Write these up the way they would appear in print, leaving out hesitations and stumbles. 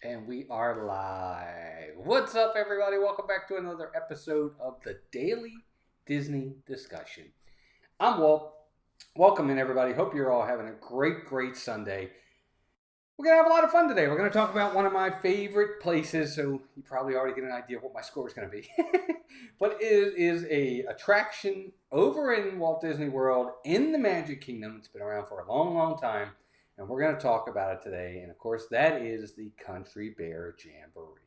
And we are live. What's up, everybody? Welcome back to another episode of the Daily Disney Discussion. I'm Walt. Welcome in, everybody. Hope you're all having a great Sunday. We're going to have a lot of fun today. We're going to talk about one of my favorite places, so you probably already get an idea of what my score is going to be. But it is a attraction over in Walt Disney World in the Magic Kingdom. It's been around for a long time, and we're going to talk about it today. And of course, that is the Country Bear Jamboree.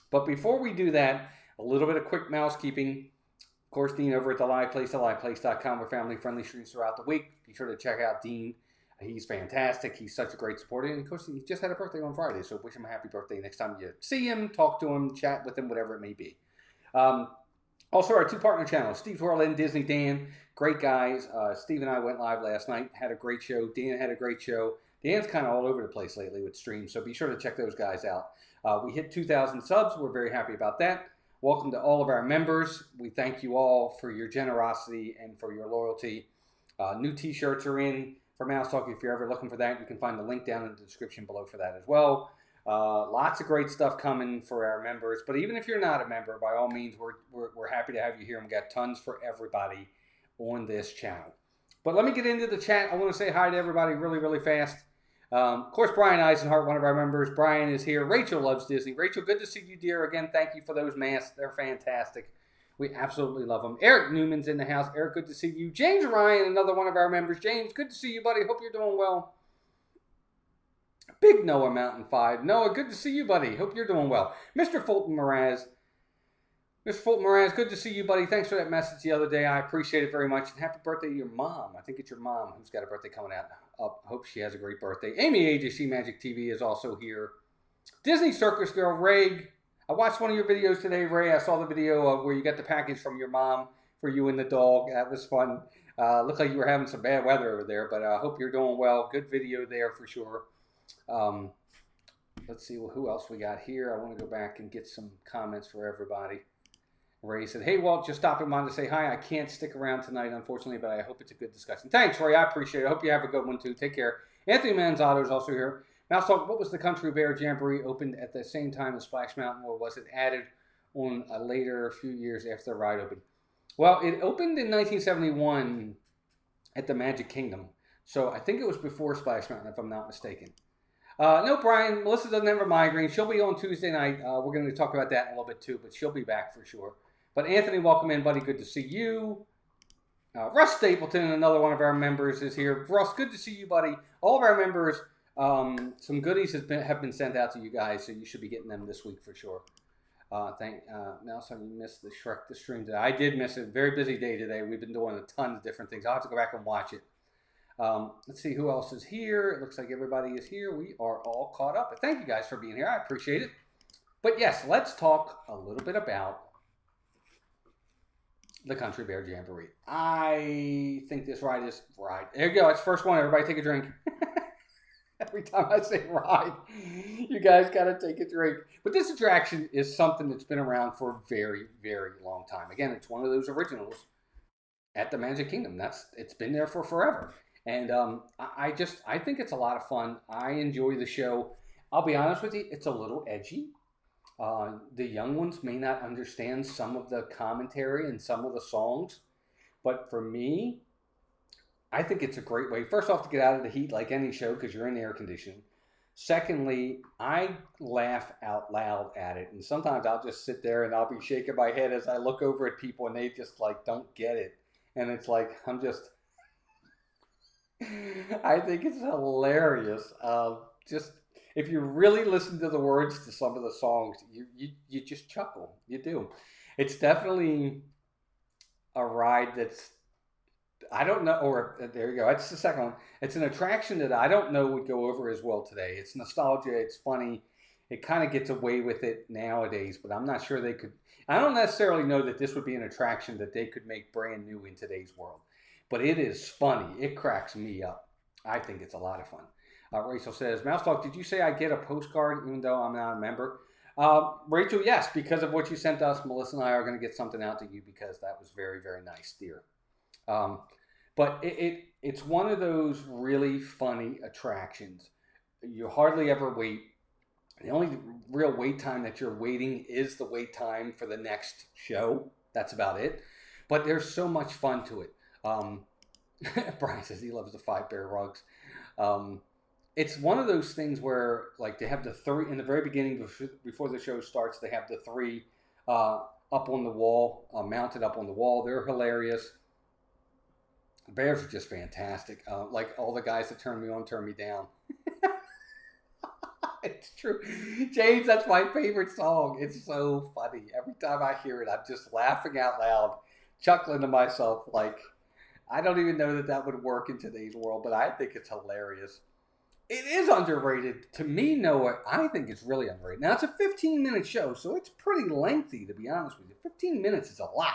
But before we do that, a little bit of quick mousekeeping. Of course, Dean over at the Live Place, theliveplace.com. We're family-friendly streams throughout the week. Be sure to check out Dean. He's fantastic. He's such a great supporter. And, of course, he just had a birthday on Friday, so wish him a happy birthday next time you see him, talk to him, chat with him, whatever it may be. Also, our two partner channels, Steve Twirl and Disney Dan. Great guys. Steve and I went live last night, had a great show. Dan had a great show. Dan's kind of all over the place lately with streams, so be sure to check those guys out. We hit 2,000 subs. We're very happy about that. Welcome to all of our members. We thank you all for your generosity and for your loyalty. New t-shirts are in for Mouse Talk. If you're ever looking for that, you can find the link down in the description below for that as well. Lots of great stuff coming for our members. But even if you're not a member, by all means, we're happy to have you here. And we got tons for everybody on this channel. But let me get into the chat. I want to say hi to everybody really fast. Of course, Brian Eisenhart, one of our members. Brian is here. Rachel loves Disney. Rachel, good to see you, dear. Again, thank you for those masks. They're fantastic. We absolutely love them. Eric Newman's in the house. Eric, good to see you. James Ryan, another one of our members. James, good to see you, buddy. Hope you're doing well. Big Noah Mountain 5. Noah, good to see you, buddy. Hope you're doing well. Mr. Fulton Moraz. Mr. Fulton Moraz, good to see you, buddy. Thanks for that message the other day. I appreciate it very much. And happy birthday to your mom. I think it's your mom who's got a birthday coming up. Hope she has a great birthday. Amy AJC Magic TV is also here. Disney Circus Girl, Ray. I watched one of your videos today, Ray. I saw the video of where you got the package from your mom for you and the dog. That was fun. Looked like you were having some bad weather over there, but I hope you're doing well. Good video there for sure. Let's see who else we got here. I want to go back and get some comments for everybody. Ray said, hey, Walt, just stopping by to say hi. I can't stick around tonight, unfortunately, but I hope it's a good discussion. Thanks, Ray. I appreciate it. I hope you have a good one, too. Take care. Anthony Manzotto is also here. Mouse Talk, what was the Country Bear Jamboree opened at the same time as Splash Mountain, or was it added on a later few years after the ride opened? Well, it opened in 1971 at the Magic Kingdom. So I think it was before Splash Mountain, if I'm not mistaken. No, Brian, Melissa doesn't have a migraine. She'll be on Tuesday night. We're going to talk about that in a little bit, too, but she'll be back for sure. But Anthony, welcome in, buddy. Good to see you. Russ Stapleton, another one of our members, is here. Russ, good to see you, buddy. All of our members, some goodies have been sent out to you guys, so you should be getting them this week for sure. Nelson, you missed the Shrek the stream today. I did miss it. Very busy day today. We've been doing a ton of different things. I'll have to go back and watch it. Let's see who else is here. It looks like everybody is here. We are all caught up. But thank you guys for being here. I appreciate it. But yes, let's talk a little bit about the Country Bear Jamboree. I think this ride is right. There you go. It's the first one. Everybody take a drink. Every time I say ride, you guys got to take a drink. But this attraction is something that's been around for a very long time. Again, it's one of those originals at the Magic Kingdom. It's been there for forever. And I think it's a lot of fun. I enjoy the show. I'll be honest with you, it's a little edgy. The young ones may not understand some of the commentary and some of the songs, but for me, I think it's a great way, first off, to get out of the heat like any show because you're in air conditioning. Secondly, I laugh out loud at it, and sometimes I'll just sit there and I'll be shaking my head as I look over at people and they just like don't get it. And it's like, I think it's hilarious. Just if you really listen to the words to some of the songs, you just chuckle. You do. It's definitely a ride that's, I don't know, or there you go. That's the second one. It's an attraction that I don't know would go over as well today. It's nostalgia. It's funny. It kind of gets away with it nowadays, but I'm not sure they could. I don't necessarily know that this would be an attraction that they could make brand new in today's world. But it is funny. It cracks me up. I think it's a lot of fun. Rachel says, Mouse Talk, did you say I get a postcard even though I'm not a member? Rachel, yes, because of what you sent us, Melissa and I are going to get something out to you because that was very nice, dear. But it's one of those really funny attractions. You hardly ever wait. The only real wait time that you're waiting is the wait time for the next show. That's about it. But there's so much fun to it. Um, Brian says he loves the 5 bear rugs. Um, it's one of those things where, like, they have the three in the very beginning before the show starts. They have the three up on the wall, mounted up on the wall. They're hilarious. The bears are just fantastic. Like all the guys that turn me on, turn me down. It's true. James, that's my favorite song. It's so funny. Every time I hear it, I'm just laughing out loud, chuckling to myself like, I don't even know that that would work in today's world, but I think it's hilarious. It is underrated. To me, Noah, I think it's really underrated. Now, it's a 15-minute show, so it's pretty lengthy, to be honest with you. 15 minutes is a lot.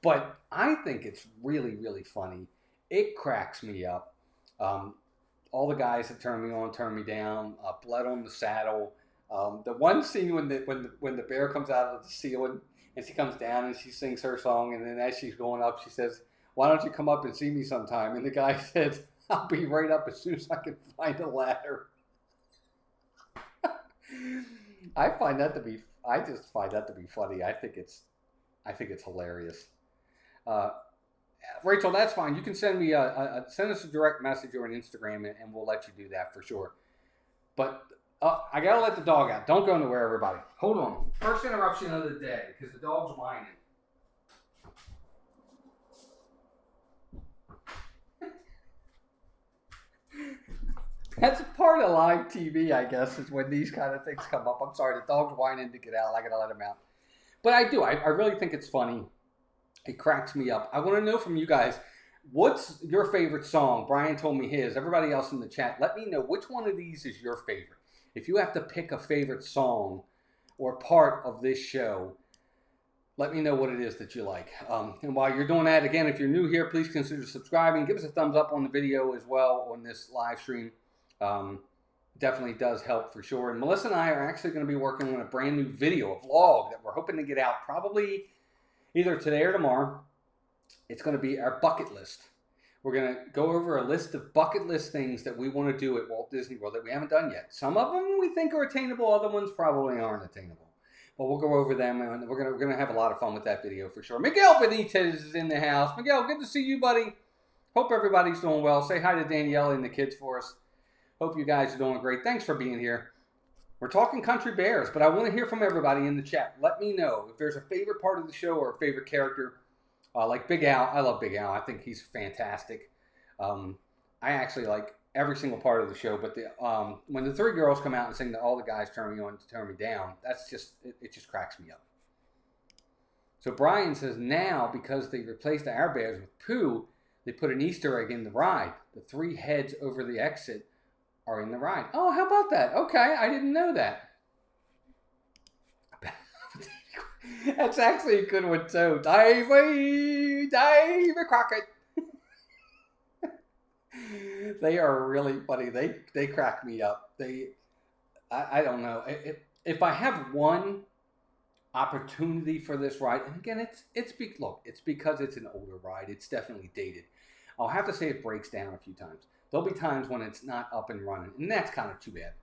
But I think it's really, really funny. It cracks me up. Um, all the guys that turn me on, turn me down. Blood on the saddle. The one scene when the bear comes out of the ceiling and she comes down and she sings her song, and then as she's going up, she says, "Why don't you come up and see me sometime?" And the guy says, "I'll be right up as soon as I can find a ladder." I find that to be. I just find that to be funny. I think it's hilarious. Uh, Rachel, that's fine. You can send me send us a direct message or an Instagram, and we'll let you do that for sure. But I gotta let the dog out. Don't go nowhere, everybody. Hold on. First interruption of the day because the dog's whining. That's a part of live TV, I guess, is when these kind of things come up. I'm sorry, the dog's whining to get out. I gotta let him out. But I do. I really think it's funny. It cracks me up. I want to know from you guys, what's your favorite song? Brian told me his. Everybody else in the chat, let me know which one of these is your favorite. If you have to pick a favorite song or part of this show, let me know what it is that you like. And while you're doing that, again, if you're new here, please consider subscribing. Give us a thumbs up on the video as well on this live stream. Um, Definitely does help for sure. And Melissa and I are actually going to be working on a brand new video, a vlog that we're hoping to get out probably either today or tomorrow. It's going to be our bucket list. We're going to go over a list of bucket list things that we want to do at Walt Disney World that we haven't done yet. Some of them we think are attainable, other ones probably aren't attainable. But we'll go over them, and we're gonna have a lot of fun with that video for sure. Miguel Benitez is in the house. Miguel, good to see you, buddy. Hope everybody's doing well. Say hi to Danielle and the kids for us. Hope you guys are doing great. Thanks for being here. We're talking Country Bears, but I want to hear from everybody in the chat. Let me know if there's a favorite part of the show or a favorite character. Like Big Al. I love Big Al. I think he's fantastic. I actually like every single part of the show, but when the three girls come out and sing All the Guys Turn Me On, Turn Me Down, that's just, it just cracks me up. So Brian says, now, because they replaced the Our Bears with Pooh, they put an Easter egg in the ride. The 3 heads over the exit are in the ride. Oh, how about that? Okay, I didn't know that. That's actually a good one too. Davy Crockett. They are really funny. They crack me up. I don't know. If I have one opportunity for this ride, and again, it's because it's an older ride. It's definitely dated. I'll have to say it breaks down a few times. There'll be times when it's not up and running, and that's kind of too bad.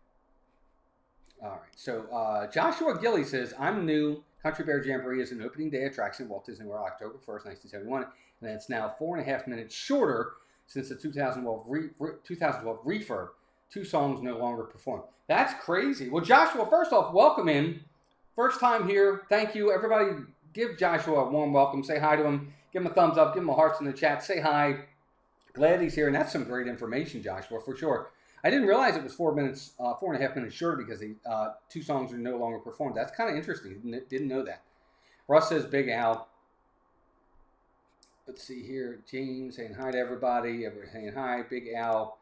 All right, so Joshua Gilly says, I'm new. Country Bear Jamboree is an opening day attraction at Walt Disney World, October 1st, 1971, and it's now 4.5 minutes shorter since the 2012 refurb. 2 songs no longer performed. That's crazy. Well, Joshua, first off, welcome in. First time here. Thank you. Everybody give Joshua a warm welcome. Say hi to him. Give him a thumbs up. Give him a hearts in the chat. Say hi. Glad he's here. And that's some great information, Joshua, for sure. I didn't realize it was 4.5 minutes shorter because the 2 songs are no longer performed. That's kind of interesting. Didn't know that. Russ says Big Al. Let's see here. James saying hi to everybody. Everybody saying hi. Big Al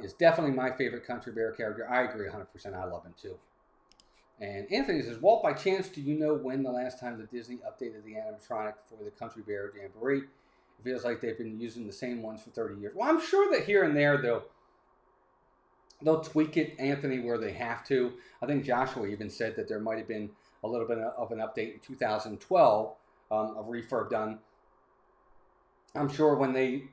is definitely my favorite Country Bear character. I agree 100%. I love him too. And Anthony says, Walt, by chance, do you know when the last time that Disney updated the animatronic for the Country Bear Jamboree? It feels like they've been using the same ones for 30 years. Well, I'm sure that here and there, though, they'll tweak it, Anthony, where they have to. I think Joshua even said that there might have been a little bit of an update in 2012, a refurb done. I'm sure when they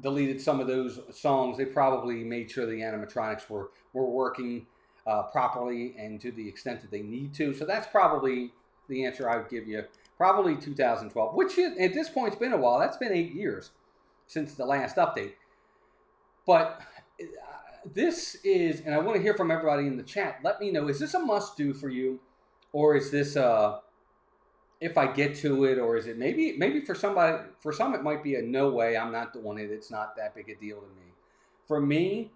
deleted some of those songs, they probably made sure the animatronics were working properly and to the extent that they need to. So that's probably the answer I would give you. Probably 2012, which at this point has been a while. That's been 8 years since the last update. But this is, and I want to hear from everybody in the chat. Let me know, is this a must-do for you? Or is this if I get to it, or is it maybe for somebody, for some it might be a no way, I'm not doing it, it's not that big a deal to me. For me,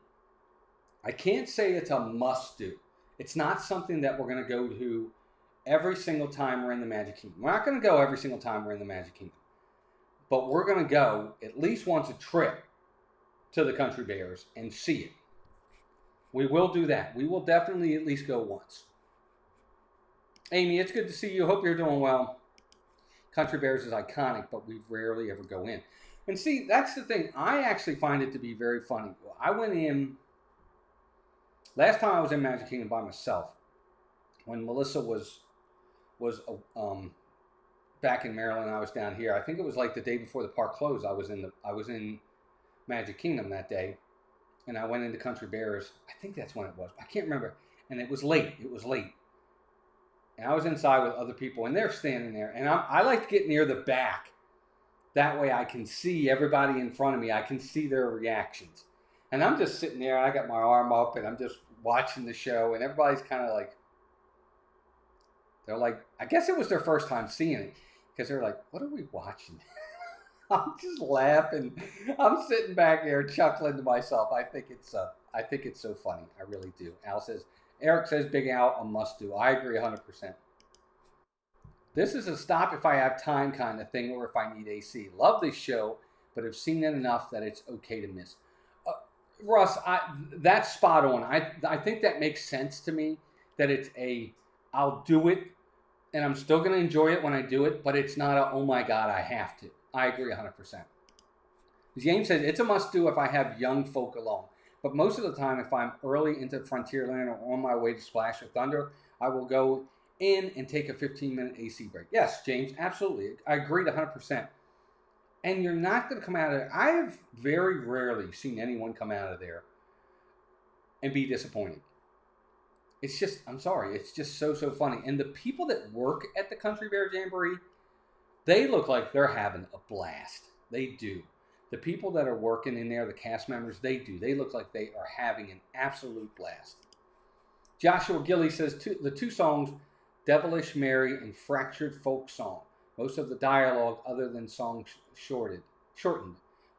I can't say it's a must do. It's not something that we're going to go to every single time we're in the Magic Kingdom. We're not going to go every single time we're in the Magic Kingdom. But we're going to go at least once a trip to the Country Bears and see it. We will do that. We will definitely at least go once. Amy, it's good to see you. Hope you're doing well. Country Bears is iconic, but we rarely ever go in. And see, that's the thing. I actually find it to be very funny. I went in, last time I was in Magic Kingdom by myself, when Melissa was back in Maryland, I was down here. I think it was like the day before the park closed. I was in Magic Kingdom that day, and I went into Country Bears. I think that's when it was. I can't remember. And it was late. And I was inside with other people, and they're standing there. And I like to get near the back. That way I can see everybody in front of me. I can see their reactions. And I'm just sitting there, and I got my arm up, and I'm just watching the show. And everybody's kind of like, they're like, I guess it was their first time seeing it. Because they're like, what are we watching? I'm just laughing. I'm sitting back there chuckling to myself. I think it's so funny. I really do. Eric says Big Al, a must do. I agree 100%. This is a stop if I have time kind of thing, or if I need AC. Love this show, but have seen it enough that it's okay to miss. Russ, that's spot on. I think that makes sense to me, that it's I'll do it, and I'm still going to enjoy it when I do it, but it's not oh my God, I have to. I agree 100%. James says, it's a must do if I have young folk along. But most of the time, if I'm early into Frontierland or on my way to Splash or Thunder, I will go in and take a 15-minute AC break. Yes, James, absolutely. I agree 100%. And you're not going to come out of there. I have very rarely seen anyone come out of there and be disappointed. It's just, I'm sorry, it's just so funny. And the people that work at the Country Bear Jamboree, they look like they're having a blast. They do. The people that are working in there, the cast members, they do. They look like they are having an absolute blast. Joshua Gilly says the two songs, Devilish Mary and Fractured Folk Song. Most of the dialogue other than songs shortened,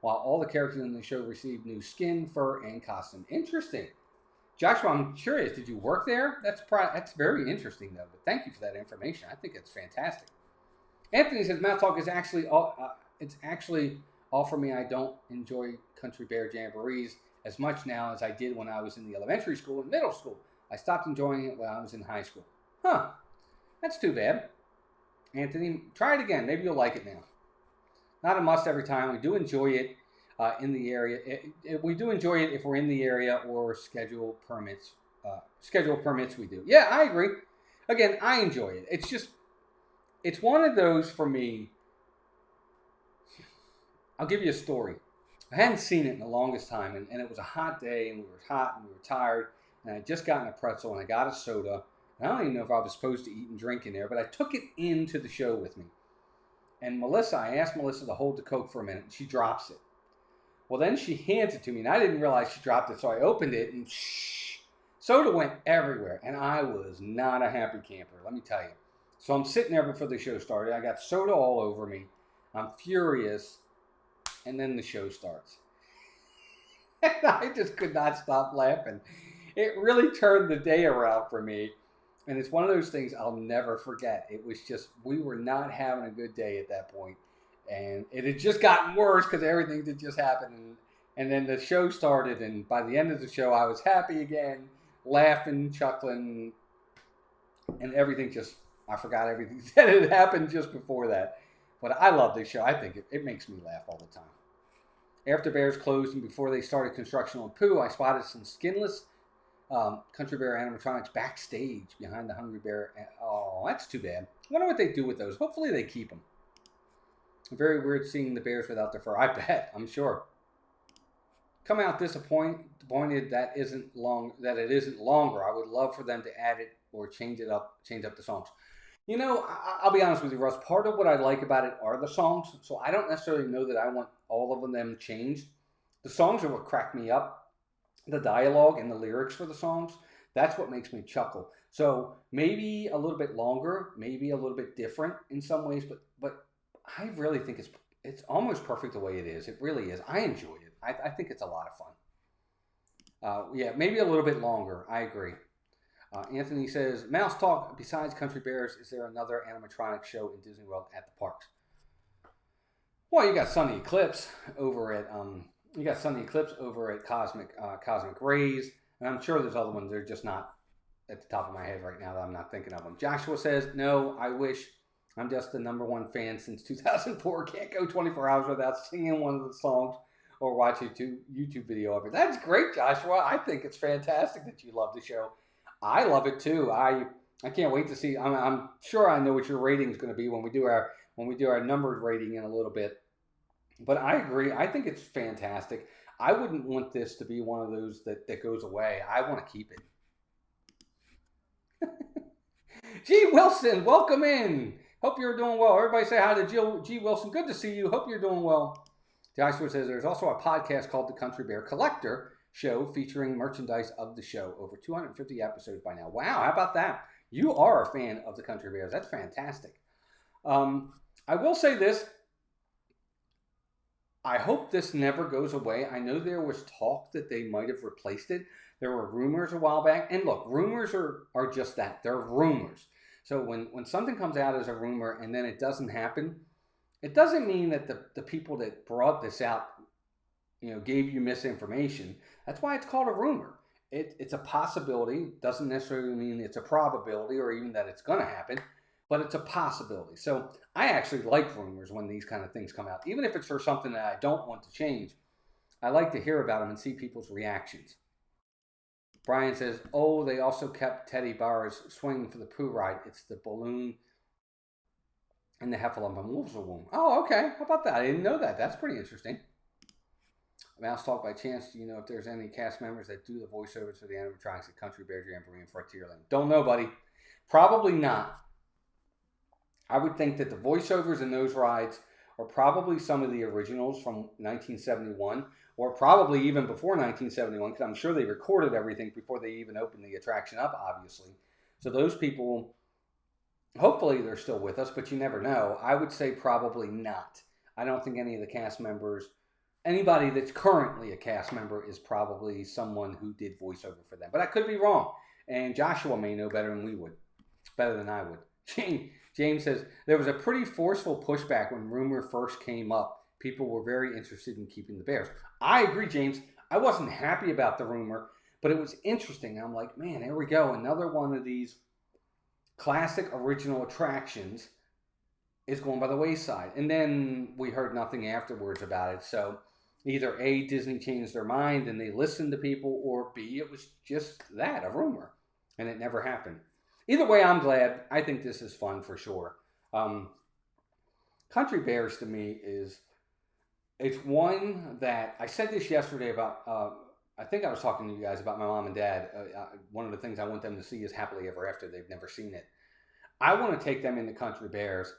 while all the characters in the show received new skin, fur, and costume. Interesting. Joshua, I'm curious, did you work there? That's very interesting, though. But thank you for that information. I think it's fantastic. Anthony says, Matt Talk is actually all for me. I don't enjoy Country Bear Jamborees as much now as I did when I was in the elementary school and middle school. I stopped enjoying it when I was in high school. Huh. That's too bad. Anthony, try it again. Maybe you'll like it now. Not a must every time. We do enjoy it in the area. We do enjoy it if we're in the area or schedule permits. We do. Yeah, I agree. Again, I enjoy it. It's one of those for me. I'll give you a story. I hadn't seen it in the longest time, and it was a hot day, and we were hot, and we were tired, and I had just gotten a pretzel, and I got a soda. And I don't even know if I was supposed to eat and drink in there, but I took it into the show with me. And I asked Melissa to hold the Coke for a minute, and she drops it. Well, then she hands it to me, and I didn't realize she dropped it, so I opened it, and soda went everywhere, and I was not a happy camper, let me tell you. So I'm sitting there before the show started. I got soda all over me. I'm furious. And then the show starts. And I just could not stop laughing. It really turned the day around for me. And it's one of those things I'll never forget. It was just, we were not having a good day at that point. And it had just gotten worse because everything had just happened. And then the show started. And by the end of the show, I was happy again, laughing, chuckling. And everything just, I forgot everything that had happened just before that. But I love this show. I think it makes me laugh all the time. After Bears closed and before they started construction on Pooh, I spotted some skinless Country Bear animatronics backstage behind the Hungry Bear. Oh, that's too bad. I wonder what they do with those. Hopefully they keep them. Very weird seeing the bears without their fur. I bet. I'm sure. Come out disappointed that it isn't longer. I would love for them to add it or change up the songs. I'll be honest with you, Russ. Part of what I like about it are the songs. So I don't necessarily know that I want all of them changed. The songs are what crack me up. The dialogue and the lyrics for the songs, that's what makes me chuckle. So maybe a little bit longer, maybe a little bit different in some ways, but I really think it's almost perfect the way it is. It really is. I enjoy it. I think it's a lot of fun. Yeah, maybe a little bit longer. I agree. Anthony says, Mouse Talk, besides Country Bears, is there another animatronic show in Disney World at the parks? Well, you got Sunny Eclipse over at Cosmic Rays, and I'm sure there's other ones. They're just not at the top of my head right now that I'm not thinking of them. Joshua says, no, I wish. I'm just the number one fan since 2004. Can't go 24 hours without singing one of the songs or watching a YouTube video of it. That's great, Joshua. I think it's fantastic that you love the show. I love it too. I can't wait to see. I'm sure I know what your rating is going to be when we do our numbered rating in a little bit. But I agree. I think it's fantastic. I wouldn't want this to be one of those that goes away. I want to keep it. G. Wilson, welcome in. Hope you're doing well. Everybody say hi to G. Wilson. Good to see you. Hope you're doing well. Joshua says there's also a podcast called The Country Bear Collector Show featuring merchandise of the show. Over 250 episodes by now. Wow, how about that? You are a fan of the Country Bears. That's fantastic. I will say this. I hope this never goes away. I know there was talk that they might have replaced it. There were rumors a while back. And look, rumors are just that. They're rumors. So when something comes out as a rumor and then it doesn't happen, it doesn't mean that the people that brought this out, gave you misinformation. That's why it's called a rumor. It's a possibility. Doesn't necessarily mean it's a probability or even that it's going to happen, but it's a possibility. So I actually like rumors when these kind of things come out. Even if it's for something that I don't want to change, I like to hear about them and see people's reactions. Brian says, oh, they also kept Teddy Bars swinging for the Pooh ride. It's the balloon and the Heffalump and Wolfswolf. Oh, okay. How about that? I didn't know that. That's pretty interesting. Mouse Talk, by chance, do you know if there's any cast members that do the voiceovers for the animatronics at Country Bears Jamboree and Frontierland? Don't know, buddy. Probably not. I would think that the voiceovers in those rides are probably some of the originals from 1971, or probably even before 1971, because I'm sure they recorded everything before they even opened the attraction up, obviously. So those people, hopefully they're still with us, but you never know. I would say probably not. I don't think any of the cast members, anybody that's currently a cast member is probably someone who did voiceover for them. But I could be wrong, and Joshua may know better than I would. James says, there was a pretty forceful pushback when rumor first came up. People were very interested in keeping the Bears. I agree, James. I wasn't happy about the rumor, but it was interesting. I'm like, man, here we go. Another one of these classic original attractions is going by the wayside. And then we heard nothing afterwards about it. So either A, Disney changed their mind and they listened to people, or B, it was just that, a rumor. And it never happened. Either way, I'm glad. I think this is fun for sure. Country Bears to me it's one that, I said this yesterday about, I think I was talking to you guys about my mom and dad. One of the things I want them to see is Happily Ever After. They've never seen it. I want to take them into Country Bears,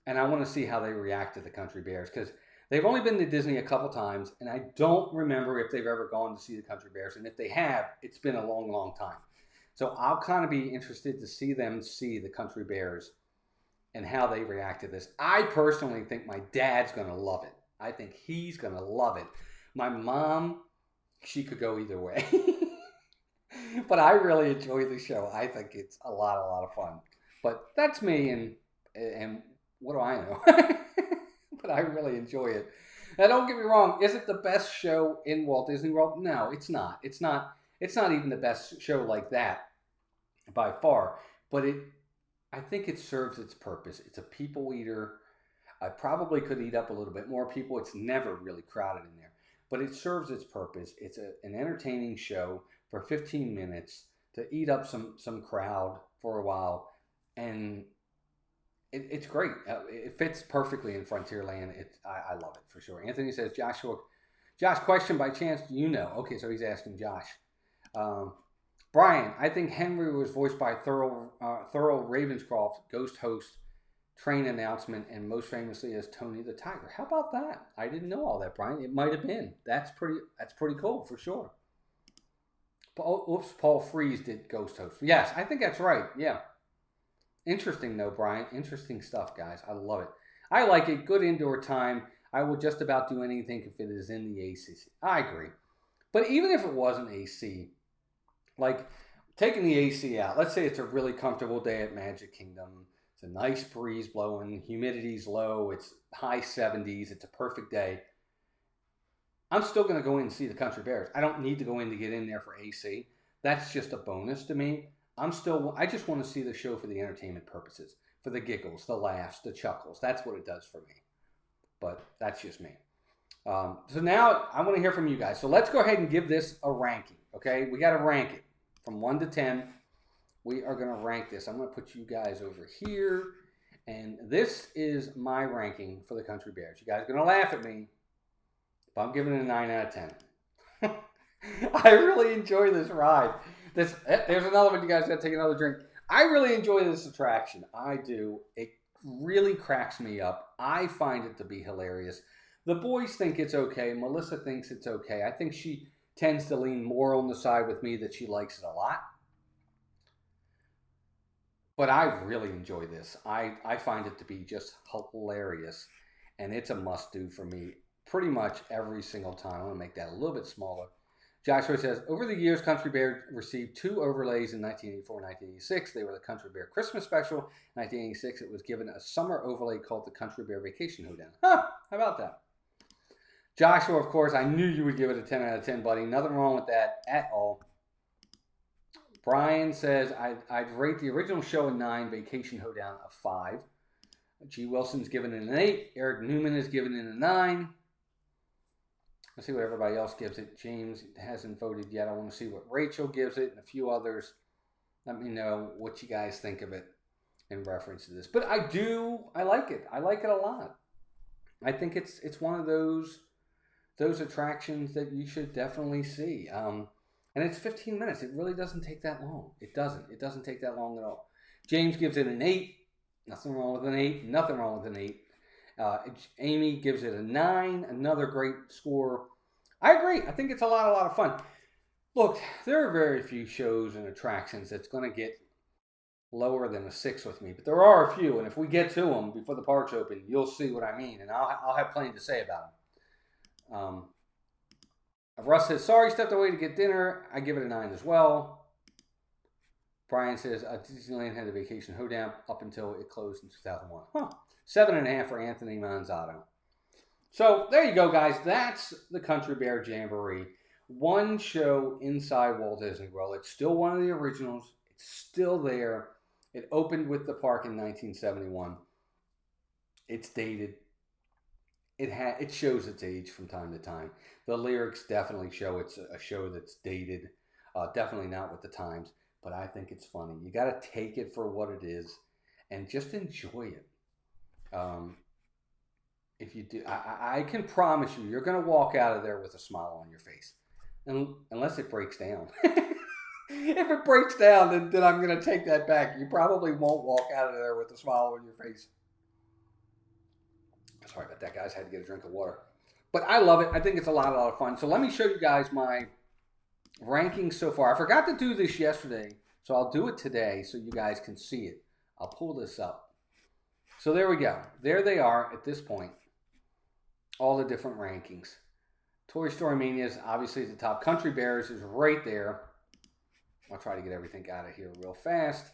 and I want to see how they react to the Country Bears, because they've only been to Disney a couple times, and I don't remember if they've ever gone to see the Country Bears. And if they have, it's been a long, long time. So I'll kind of be interested to see them see the Country Bears and how they react to this. I personally think my dad's going to love it. I think he's going to love it. My mom, she could go either way. But I really enjoy the show. I think it's a lot of fun. But that's me, and what do I know? But I really enjoy it. Now, don't get me wrong. Is it the best show in Walt Disney World? No, it's not. It's not even the best show like that by far. But I think it serves its purpose. It's a people eater. I probably could eat up a little bit more people. It's never really crowded in there. But it serves its purpose. It's an entertaining show for 15 minutes to eat up some crowd for a while. And it's great. It fits perfectly in Frontierland. I love it for sure. Anthony says, Joshua Josh, question by chance, do you know? Okay, so he's asking Josh. Brian, I think Henry was voiced by Thurl Ravenscroft, ghost host, train announcement, and most famously as Tony the Tiger. How about that? I didn't know all that, Brian. It might have been. That's pretty cool for sure. Paul Frees did ghost host. Yes, I think that's right. Yeah. Interesting though, Brian. Interesting stuff, guys. I love it. I like it. Good indoor time. I will just about do anything if it is in the AC. I agree. But even if it wasn't AC, like taking the AC out, let's say it's a really comfortable day at Magic Kingdom. It's a nice breeze blowing, humidity's low, it's high 70s, it's a perfect day. I'm still going to go in and see the Country Bears. I don't need to go in to get in there for AC. That's just a bonus to me. I just want to see the show for the entertainment purposes, for the giggles, the laughs, the chuckles. That's what it does for me. But that's just me. So now I want to hear from you guys. So let's go ahead and give this a ranking. Okay, we got to rank it from 1 to 10. We are going to rank this. I'm going to put you guys over here, and this is my ranking for the Country Bears. You guys are going to laugh at me, but I'm giving it a 9 out of 10. I really enjoy this ride. There's another one. You guys got to take another drink. I really enjoy this attraction. I do. It really cracks me up. I find it to be hilarious. The boys think it's okay. Melissa thinks it's okay. I think she tends to lean more on the side with me that she likes it a lot. But I really enjoy this. I find it to be just hilarious. And it's a must-do for me pretty much every single time. I'm going to make that a little bit smaller. Joshua says, over the years, Country Bear received 2 overlays in 1984 and 1986. They were the Country Bear Christmas Special. In 1986, it was given a summer overlay called the Country Bear Vacation Hoedown. Huh, how about that? Joshua, of course, I knew you would give it a 10 out of 10, buddy. Nothing wrong with that at all. Brian says, I'd rate the original show a 9, Vacation Hoedown a 5. G. Wilson's given it an 8. Eric Newman is given it a 9. Let's see what everybody else gives it. James hasn't voted yet. I want to see what Rachel gives it and a few others. Let me know what you guys think of it in reference to this. But I like it. I like it a lot. I think it's one of those attractions that you should definitely see. And it's 15 minutes. It really doesn't take that long. It doesn't. It doesn't take that long at all. James gives it an 8. Nothing wrong with an 8. Nothing wrong with an 8. Amy gives it a 9. Another great score. I agree. I think it's a lot of fun. Look, there are very few shows and attractions that's going to get lower than a 6 with me. But there are a few. And if we get to them before the parks open, you'll see what I mean. And I'll have plenty to say about them. Russ says, sorry, stepped away to get dinner. I give it a 9 as well. Brian says, Disneyland had a Vacation Hoedown up until it closed in 2001. Huh. 7.5 for Anthony Manzato. So there you go, guys. That's the Country Bear Jamboree. One show inside Walt Disney World. It's still one of the originals. It's still there. It opened with the park in 1971. It's dated. It shows its age from time to time. The lyrics definitely show it's a show that's dated. Definitely not with the times. But I think it's funny. You got to take it for what it is and just enjoy it. If you do, I can promise you, you're going to walk out of there with a smile on your face. Unless it breaks down. If it breaks down, then I'm going to take that back. You probably won't walk out of there with a smile on your face. Sorry about that, guys. I had to get a drink of water. But I love it. I think it's a lot of fun. So let me show you guys my rankings so far. I forgot to do this yesterday, so I'll do it today so you guys can see it. I'll pull this up. So there we go. There they are at this point. All the different rankings. Toy Story Mania is obviously at the top. Country Bears is right there. I'll try to get everything out of here real fast.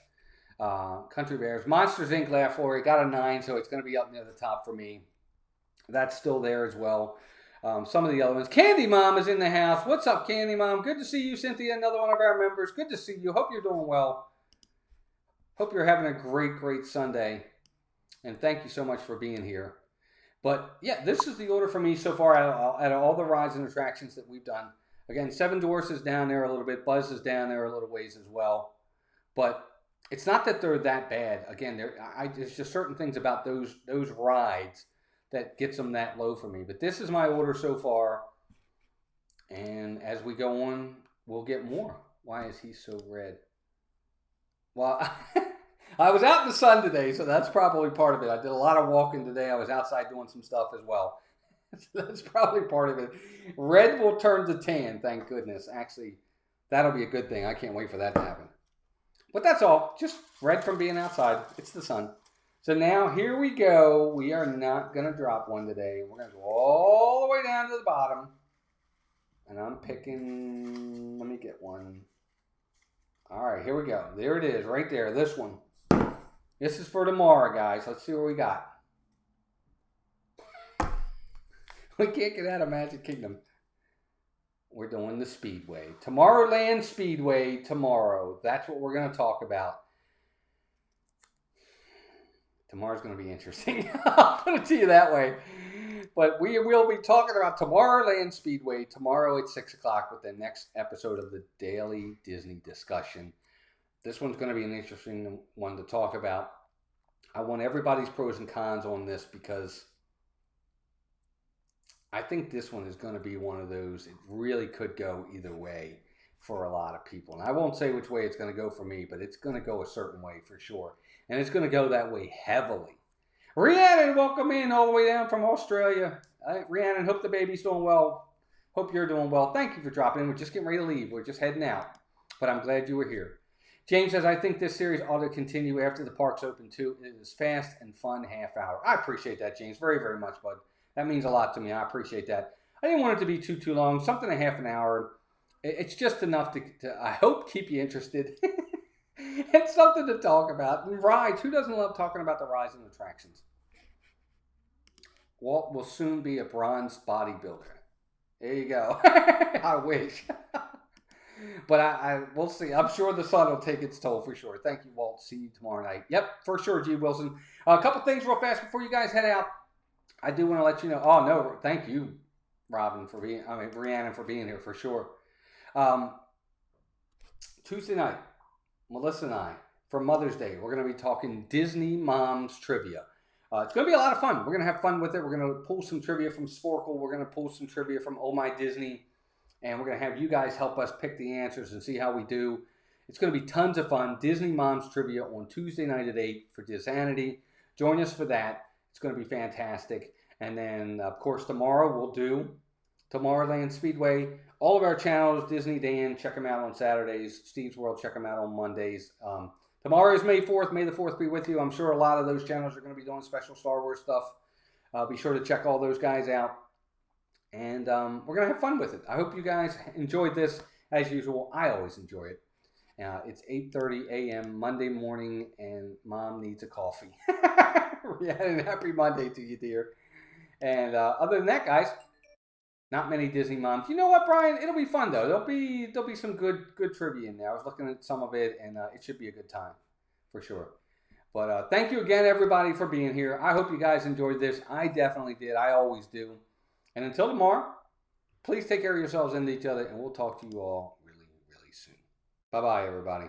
Country Bears. Monsters, Inc. Laugh Floor. It got a 9, so it's going to be up near the top for me. That's still there as well. Some of the other ones. Candy Mom is in the house. What's up, Candy Mom? Good to see you, Cynthia, another one of our members. Good to see you. Hope you're doing well. Hope you're having a great Sunday. And thank you so much for being here. But yeah, this is the order for me so far out of all the rides and attractions that we've done. Again, Seven Dwarfs is down there a little bit. Buzz is down there a little ways as well. But it's not that they're that bad. Again, there's just certain things about those rides that gets them that low for me. But this is my order so far. And as we go on, we'll get more. Why is he so red? Well, I was out in the sun today, so that's probably part of it. I did a lot of walking today. I was outside doing some stuff as well. So that's probably part of it. Red will turn to tan, thank goodness. Actually, that'll be a good thing. I can't wait for that to happen. But that's all. Just red from being outside. It's the sun. So now here we go. We are not going to drop one today. We're going to go all the way down to the bottom. And I'm picking, let me get one. All right, here we go. There it is, right there. This one. This is for tomorrow, guys. Let's see what we got. We can't get out of Magic Kingdom. We're doing the Speedway. Tomorrowland Speedway tomorrow. That's what we're going to talk about. Tomorrow's going to be interesting. I'll put it to you that way. But we will be talking about Tomorrowland Speedway tomorrow at 6 o'clock with the next episode of the Daily Disney Discussion. This one's going to be an interesting one to talk about. I want everybody's pros and cons on this because I think this one is going to be one of those, it really could go either way for a lot of people. And I won't say which way it's going to go for me, but it's going to go a certain way for sure. And it's going to go that way heavily. Rhiannon, welcome in all the way down from Australia. Rhiannon, hope the baby's doing well. Hope you're doing well. Thank you for dropping in. We're just getting ready to leave. We're just heading out. But I'm glad you were here. James says, I think this series ought to continue after the parks open too. It is fast and fun half hour. I appreciate that, James, very, very much, bud. That means a lot to me. I appreciate that. I didn't want it to be too long. Something a half an hour. It's just enough to I hope, keep you interested. It's something to talk about. And rides. Who doesn't love talking about the rides and attractions? Walt will soon be a bronze bodybuilder. There you go. I wish. But I we'll see. I'm sure the sun will take its toll for sure. Thank you, Walt. See you tomorrow night. Yep, for sure, G. Wilson. A couple things real fast before you guys head out. I do want to let you know. Oh, no. Thank you, Rhiannon, for being here for sure. Tuesday night, Melissa and I, for Mother's Day, we're going to be talking Disney Moms Trivia. It's going to be a lot of fun. We're going to have fun with it. We're going to pull some trivia from Sporkle. We're going to pull some trivia from Oh My Disney. And we're going to have you guys help us pick the answers and see how we do. It's going to be tons of fun. Disney Moms Trivia on Tuesday night at 8 for Disanity. Join us for that. It's going to be fantastic. And then, of course, tomorrow we'll do Tomorrowland Speedway. All of our channels, Disney Dan, check them out on Saturdays. Steve's World, check them out on Mondays. Tomorrow is May 4th. May the 4th be with you. I'm sure a lot of those channels are going to be doing special Star Wars stuff. Be sure to check all those guys out. And we're going to have fun with it. I hope you guys enjoyed this. As usual, I always enjoy it. It's 8:30 a.m. Monday morning, and Mom needs a coffee. Yeah, and happy Monday to you, dear. And other than that, guys, not many Disney moms. You know what, Brian? It'll be fun though. There'll be some good trivia in there. I was looking at some of it, and it should be a good time for sure. But thank you again, everybody, for being here. I hope you guys enjoyed this. I definitely did. I always do. And until tomorrow, please take care of yourselves and each other, and we'll talk to you all really, really soon. Bye-bye, everybody.